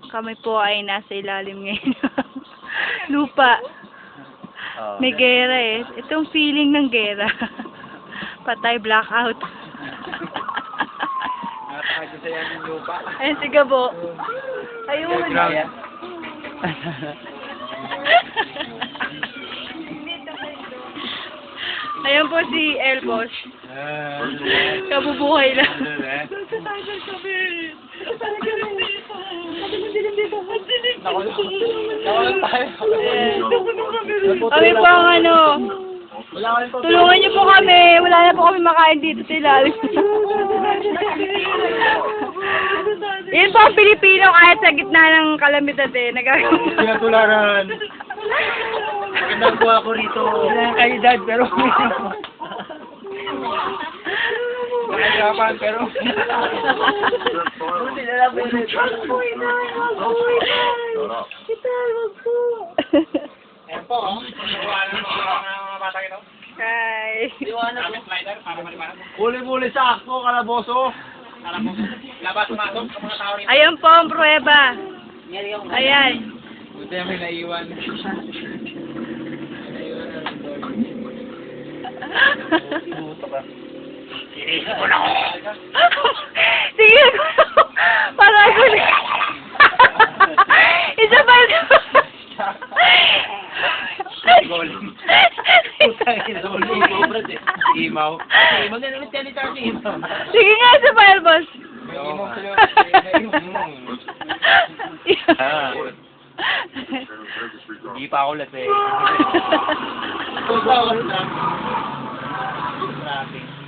Kami po ay nasa ilalim ngayon. Lupa. May gera eh. Itong feeling ng gera. Patay, blackout. Nakakagod sa yan yung lupa. Ayun si Gabo. Ayun. Ayun po si Elbos. Kabubuhay lang. Kami po ang ano. Tulungan niyo po kami. Wala na po kami makain dito sa ilalim. Yun po ang Pilipino kahit sa gitna ng kalamidad eh. Pinatularan. Magandang po ako rito. Hindi na kalidad pero mahirapan pero buti na lang po ulit. Magbuhay na! Magbuhay na! Kita, magpo! Ayan po, pagkakuha ng mga bata ito. Hi! Slider, para maliwanag. Uli-uli sa ako, kalaboso. Labas, pumasok sa mga tao rito. Ayun po ang pruweba. Ayan. Buti na may naiwan. Inisip ko na ako. Sige ko. Para ako isa pa ito. Imaw. Maganda naman tinitar si Imaw. Sige nga, isa pa Elbos. Hindi pa ako lasing. Traffic.